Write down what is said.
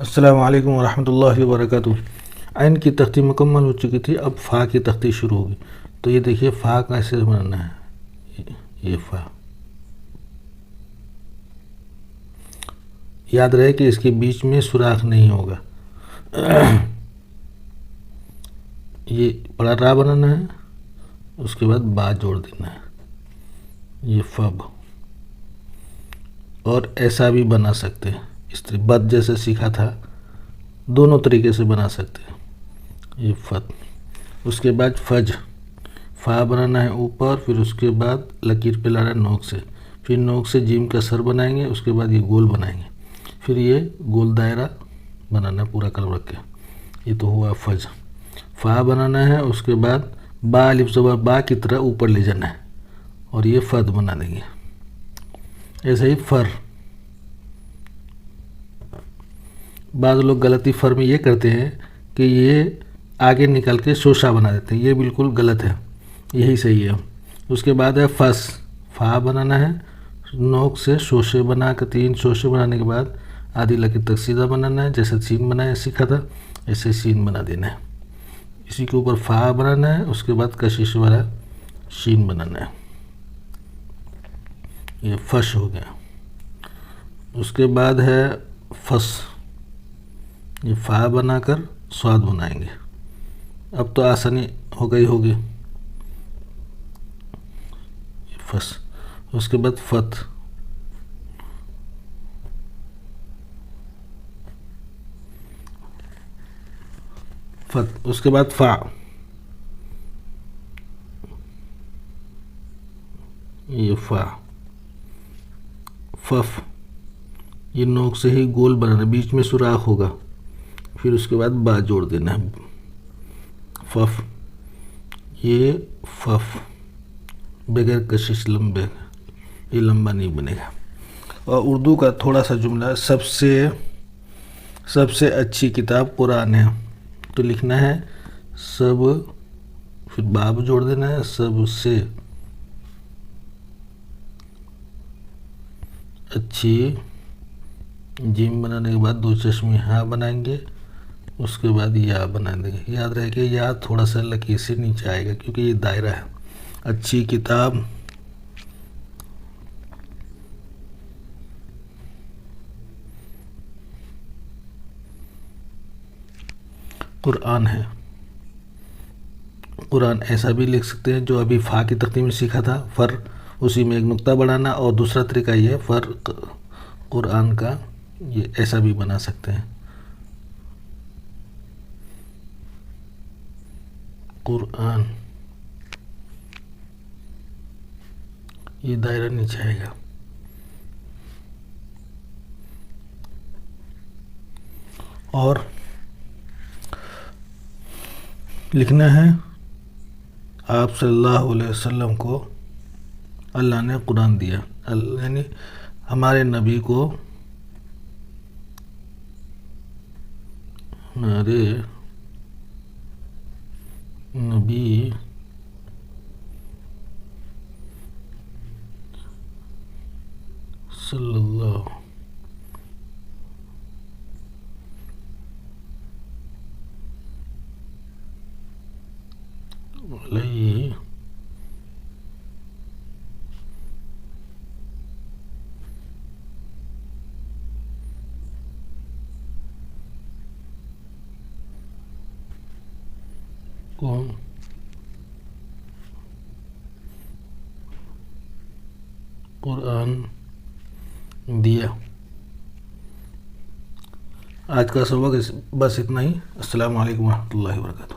السلام علیکم ورحمۃ اللہ وبرکاتہ۔ عین کی تختی مکمل ہو چکی تھی، اب فا کی تختی شروع ہوگی۔ تو یہ دیکھیے فا کیسے بنانا ہے، یہ فا یاد رہے کہ اس کے بیچ میں سوراخ نہیں ہوگا۔ یہ بڑا را بنانا ہے، اس کے بعد با جوڑ دینا ہے، یہ فب۔ اور ایسا بھی بنا سکتے ہیں، اس طرح بد جیسے سیکھا تھا، دونوں طریقے سے بنا سکتے ہیں، یہ فت۔ اس کے بعد فج، فا بنانا ہے اوپر، پھر اس کے بعد لکیر پہ لانا ہے نوک سے، پھر نوک سے جیم کا سر بنائیں گے، اس کے بعد یہ گول بنائیں گے، پھر یہ گول دائرہ بنانا ہے پورا قلم رکھ کے۔ یہ تو ہوا فج۔ فا بنانا ہے، اس کے بعد با الف زبر با کی طرح اوپر لے جانا ہے، اور یہ فد بنا دیں گے۔ ایسے ہی فر، بعض لوگ غلطی فر میں یہ کرتے ہیں کہ یہ آگے نکل کے شوشا بنا دیتے ہیں، یہ بالکل غلط ہے، یہی صحیح ہے۔ اس کے بعد ہے فس، فا بنانا ہے، نوک سے شوشے بنا کے 3 شوشے بنانے کے بعد آدھی لکیر تک سیدھا بنانا ہے، جیسے سین بنایا سیکھا تھا ایسے سین بنا دینا ہے۔ اسی کے اوپر فا بنانا ہے، اس کے بعد کشش والا شین بنانا ہے، یہ فش ہو گیا۔ اس کے بعد ہے فس، یہ فا بنا کر سواد بنائیں گے۔ اب تو آسانی ہو گئی ہوگی، فس۔ اس کے بعد فت، فت۔ اس کے بعد فا، یہ فا۔ فف، یہ نوک سے ہی گول بنانا، بیچ میں سوراخ ہوگا، پھر اس کے بعد با جوڑ دینا ہے، فف۔ یہ فف بغیر کشش لمبے، یہ لمبا نہیں بنے گا۔ اور اردو کا تھوڑا سا جملہ، سب سے اچھی کتاب قرآن ہے، تو لکھنا ہے سب، پھر باب جوڑ دینا ہے، سب سے اچھی، جیم بنانے کے بعد 2 چشمی ہاں بنائیں گے، اس کے بعد یا بنا دیں گے۔ یاد رہے کہ یا تھوڑا سا لکیر سے نیچے آئے گا کیونکہ یہ دائرہ ہے۔ اچھی کتاب قرآن ہے۔ قرآن ایسا بھی لکھ سکتے ہیں جو ابھی فا کی تختی میں سیکھا تھا، فر، اسی میں ایک نقطہ بڑھانا، اور دوسرا طریقہ یہ ہے فر قرآن کا، یہ ایسا بھی بنا سکتے ہیں، قرآن، یہ دائرہ نیچے آئے گا۔ اور لکھنا ہے آپ صلی اللہ علیہ وسلم کو اللہ نے قرآن دیا، یعنی ہمارے نبی کو، ہمارے نبی صلی اللہ علیہ کو قرآن دیا۔ آج کا سبق بس اتنا ہی۔ السلام علیکم ورحمۃ اللہ وبرکاتہ۔